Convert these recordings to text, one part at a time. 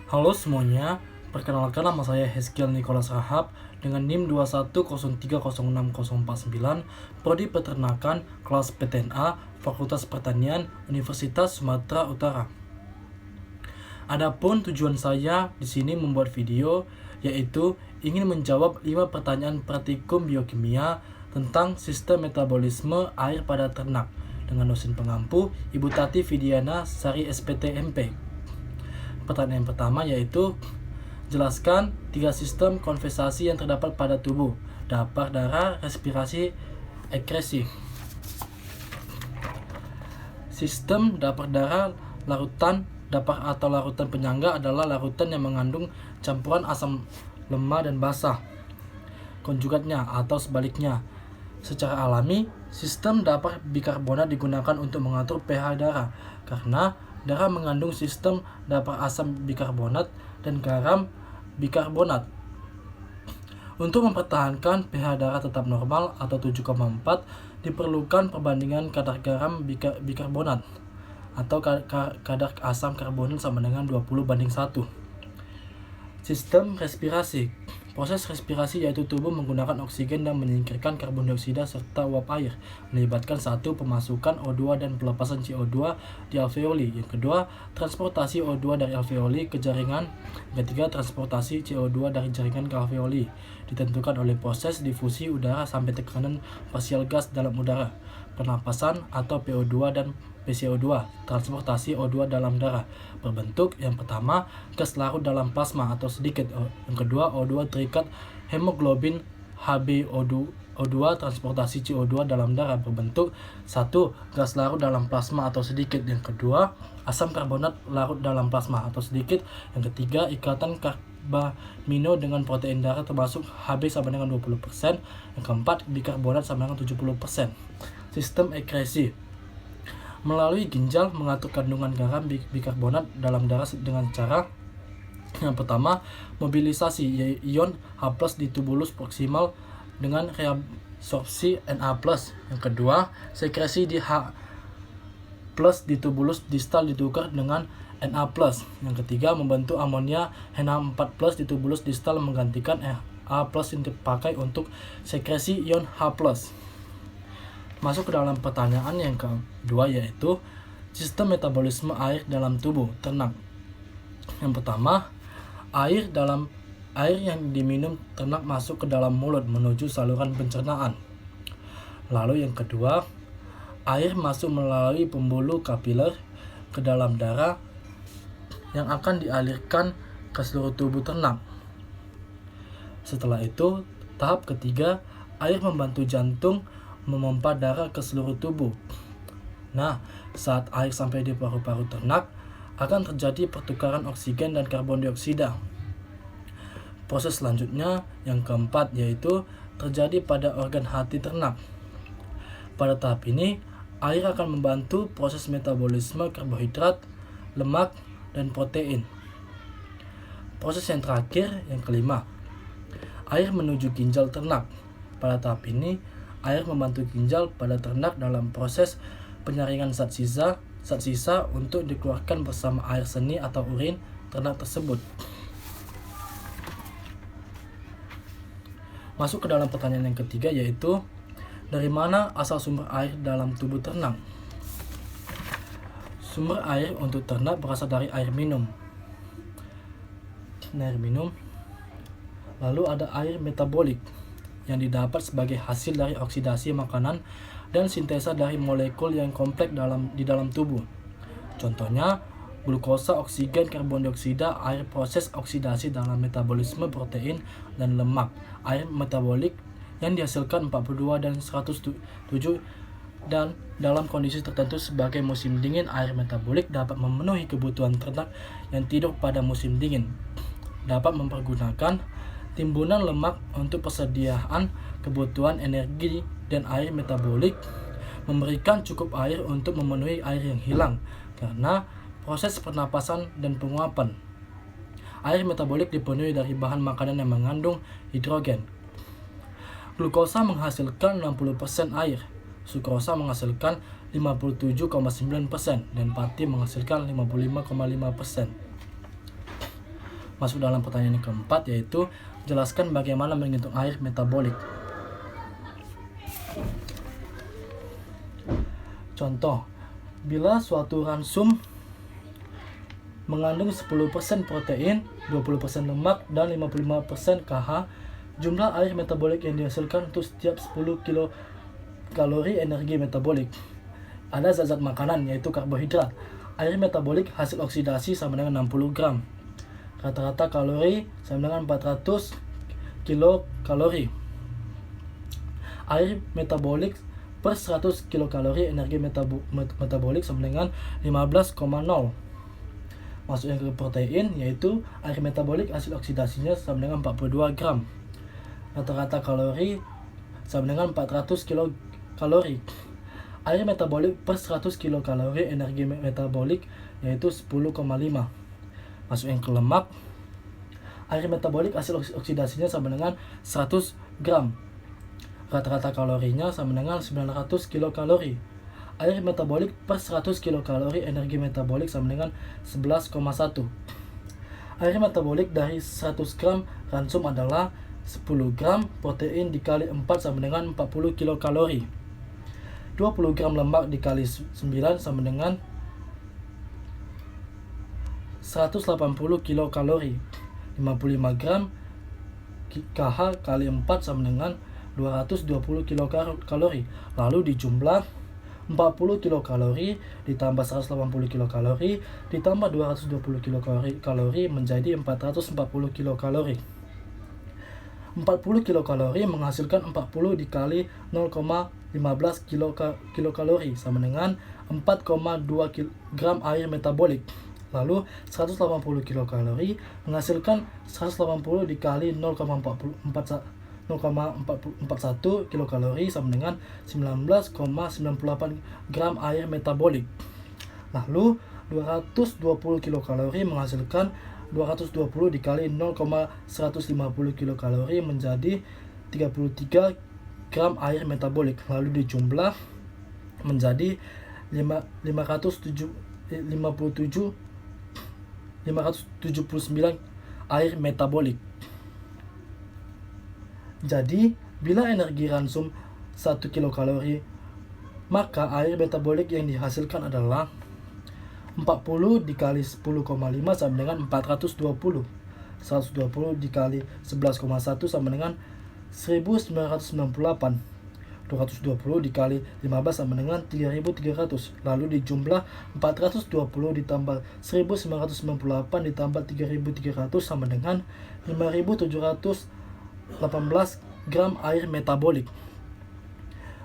Halo semuanya, perkenalkan nama saya Hezkiel Nicholas Rahab dengan NIM 210306049, Prodi Peternakan, kelas PTNA, Fakultas Pertanian, Universitas Sumatera Utara. Adapun tujuan saya di sini membuat video yaitu ingin menjawab 5 pertanyaan praktikum biokimia tentang sistem metabolisme air pada ternak dengan dosen pengampu Ibu Tati Vidiana Sari SPT MP. Pertanyaan yang pertama yaitu jelaskan 3 sistem konversasi yang terdapat pada tubuh: dapat darah, respirasi, ekresi. Sistem dapat darah larutan penyangga adalah larutan yang mengandung campuran asam lemah dan basa, konjugatnya atau sebaliknya. Secara alami, sistem dapat bikarbonat digunakan untuk mengatur pH darah karena darah mengandung sistem dapat asam bikarbonat dan garam bikarbonat. Untuk mempertahankan pH darah tetap normal atau 7,4, diperlukan perbandingan kadar garam bikarbonat atau kadar asam karbonat sama dengan 20:1. Sistem respirasi. Proses respirasi yaitu tubuh menggunakan oksigen dan menyingkirkan karbon dioksida serta uap air, melibatkan 1. Pemasukan O2 dan pelepasan CO2 di alveoli. Yang kedua, transportasi O2 dari alveoli ke jaringan. Yang ketiga, transportasi CO2 dari jaringan ke alveoli, ditentukan oleh proses difusi udara sampai tekanan parsial gas dalam udara, pernapasan atau PO2 dan PCO2, transportasi O2 dalam darah, berbentuk yang pertama gas larut dalam plasma atau sedikit, yang kedua O2 terikat hemoglobin HbO2, transportasi CO2 dalam darah, berbentuk 1. Gas larut dalam plasma atau sedikit, yang kedua asam karbonat larut dalam plasma atau sedikit, yang ketiga ikatan karbamino dengan protein darah termasuk Hb sama dengan 20%, yang keempat bikarbonat sama dengan 70%. Sistem ekresi. Melalui ginjal mengatur kandungan garam bikarbonat dalam darah dengan cara yang pertama, mobilisasi ion H+ di tubulus proksimal dengan reabsorpsi Na+. Yang kedua, sekresi di H+ di tubulus distal ditukar dengan Na+. Yang ketiga, membentuk amonia NH4+ di tubulus distal menggantikan A+ yang dipakai untuk sekresi ion H+. Masuk ke dalam pertanyaan yang kedua yaitu sistem metabolisme air dalam tubuh ternak. Yang pertama, air yang diminum ternak masuk ke dalam mulut menuju saluran pencernaan. Lalu yang kedua, air masuk melalui pembuluh kapiler ke dalam darah yang akan dialirkan ke seluruh tubuh ternak. Setelah itu, tahap ketiga, air membantu jantung memompa darah ke seluruh tubuh. Nah, saat air sampai di paru-paru ternak, akan terjadi pertukaran oksigen dan karbon dioksida. Proses selanjutnya yang keempat yaitu terjadi pada organ hati ternak. Pada tahap ini, air akan membantu proses metabolisme karbohidrat, lemak, dan protein. Proses yang terakhir yang kelima, air menuju ginjal ternak. Pada tahap ini, air membantu ginjal pada ternak dalam proses penyaringan zat sisa untuk dikeluarkan bersama air seni atau urin ternak tersebut. Masuk ke dalam pertanyaan yang ketiga yaitu dari mana asal sumber air dalam tubuh ternak? Sumber air untuk ternak berasal dari air minum. Lalu ada air metabolik yang didapat sebagai hasil dari oksidasi makanan dan sintesa dari molekul yang kompleks di dalam tubuh. Contohnya, glukosa, oksigen, karbon dioksida, air proses oksidasi dalam metabolisme protein dan lemak. Air metabolik yang dihasilkan 42 dan 107 dan dalam kondisi tertentu sebagai musim dingin, air metabolik dapat memenuhi kebutuhan ternak yang tidur pada musim dingin. Dapat mempergunakan timbunan lemak untuk persediaan kebutuhan energi, dan air metabolik memberikan cukup air untuk memenuhi air yang hilang karena proses pernapasan dan penguapan. Air metabolik dipenuhi dari bahan makanan yang mengandung hidrogen. Glukosa menghasilkan 60% air, sukrosa menghasilkan 57,9% dan pati menghasilkan 55,5%. masuk dalam pertanyaan yang keempat, yaitu jelaskan bagaimana menghitung air metabolik. Contoh, bila suatu ransum mengandung 10% protein, 20% lemak, dan 55% KH, jumlah air metabolik yang dihasilkan untuk setiap 10 kilokalori energi metabolik. Ada zat-zat makanan, yaitu karbohidrat. Air metabolik hasil oksidasi sama dengan 60 gram. Rata-rata kalori sama dengan 400 kilokalori. Air metabolik per 100 kilokalori energi metabolik sama dengan 15,0. Masuk yang ke protein, yaitu air metabolik hasil oksidasinya sama dengan 42 gram. Rata-rata kalori sama dengan 400 kilokalori. Air metabolik per 100 kilokalori energi metabolik yaitu 10,5. Masuk yang ke lemak, air metabolik hasil oksidasinya sama dengan 100 gram. Rata-rata kalorinya sama dengan 900 kilokalori. Air metabolik per 100 kilokalori energi metabolik sama dengan 11,1. Air metabolik dari 100 gram ransum adalah 10 gram protein dikali 4 sama dengan 40 kilokalori. 20 gram lemak dikali 9 sama dengan 180 kilokalori. 55 gram KH kali 4 sama dengan 220 kilokalori. Lalu dijumlah 40 kilokalori ditambah 180 kilokalori ditambah 220 kilokalori menjadi 440 kilokalori. 40 kilokalori menghasilkan 40 dikali 0,15 kilokalori sama dengan 4,2 gram air metabolik. Lalu 180 kilokalori menghasilkan 180 dikali 0,41 kilokalori sama dengan 19,98 gram air metabolik. Lalu 220 kilokalori menghasilkan 220 dikali 0,150 kilokalori menjadi 33 gram air metabolik. Lalu dijumlah menjadi 579 air metabolik. Jadi, bila energi ransum 1 kilokalori, maka air metabolik yang dihasilkan adalah 40 dikali 10,5 sama dengan 420. 120 dikali 11,1 sama dengan 1998. 220 dikali 15 sama dengan 3300. Lalu dijumlah 420 ditambah 1998 ditambah 3300 sama dengan 5718 gram air metabolik.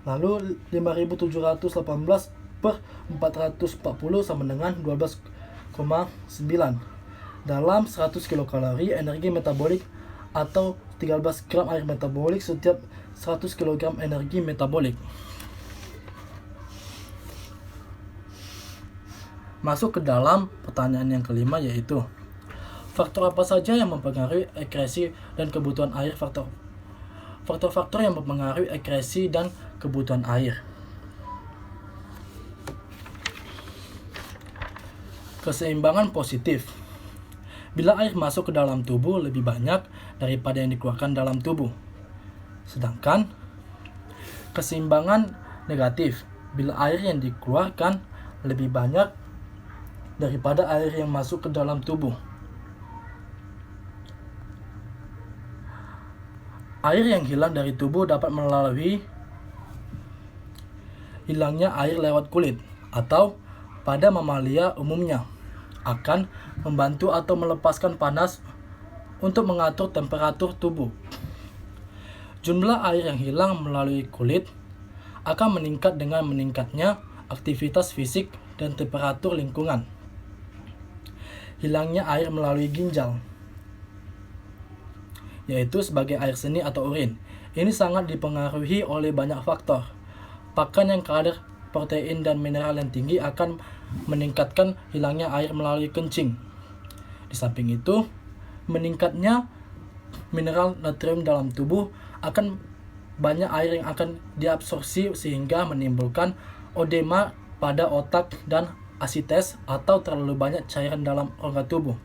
Lalu 5718 per 440 sama dengan 12,9. Dalam 100 kilokalori energi metabolik atau 13 gram air metabolik setiap 100 kg energi metabolik. Masuk ke dalam pertanyaan yang kelima, yaitu faktor apa saja yang mempengaruhi akresi dan kebutuhan air. Faktor-faktor yang mempengaruhi akresi dan kebutuhan air. Keseimbangan positif. Bila air masuk ke dalam tubuh lebih banyak daripada yang dikeluarkan dalam tubuh. Sedangkan keseimbangan negatif, bila air yang dikeluarkan lebih banyak daripada air yang masuk ke dalam tubuh. Air yang hilang dari tubuh dapat melalui hilangnya air lewat kulit atau pada mamalia umumnya akan membantu atau melepaskan panas untuk mengatur temperatur tubuh. Jumlah air yang hilang melalui kulit akan meningkat dengan meningkatnya aktivitas fisik dan temperatur lingkungan. Hilangnya air melalui ginjal, yaitu sebagai air seni atau urin. Ini sangat dipengaruhi oleh banyak faktor. Pakan yang kadar protein dan mineral yang tinggi akan meningkatkan hilangnya air melalui kencing. Di samping itu, meningkatnya mineral natrium dalam tubuh akan banyak air yang akan diabsorpsi sehingga menimbulkan odema pada otak dan asites atau terlalu banyak cairan dalam organ tubuh.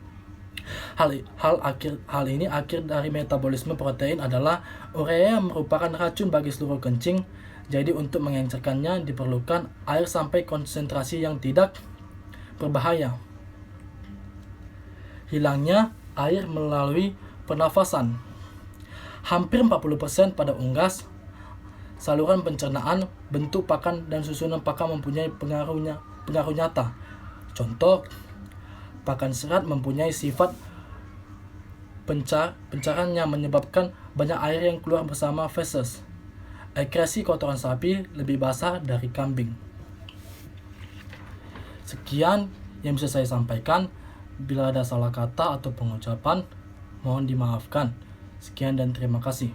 Hal ini akhir dari metabolisme protein adalah urea yang merupakan racun bagi seluruh kencing. Jadi untuk mengencerkannya diperlukan air sampai konsentrasi yang tidak berbahaya. Hilangnya air melalui pernafasan. Hampir 40% pada unggas, saluran pencernaan, bentuk pakan dan susunan pakan mempunyai pengaruh nyata. Contoh, pakan serat mempunyai sifat pencaran yang menyebabkan banyak air yang keluar bersama feses. Ekresi kotoran sapi lebih basah dari kambing. Sekian yang bisa saya sampaikan. Bila ada salah kata atau pengucapan, mohon dimaafkan. Sekian dan terima kasih.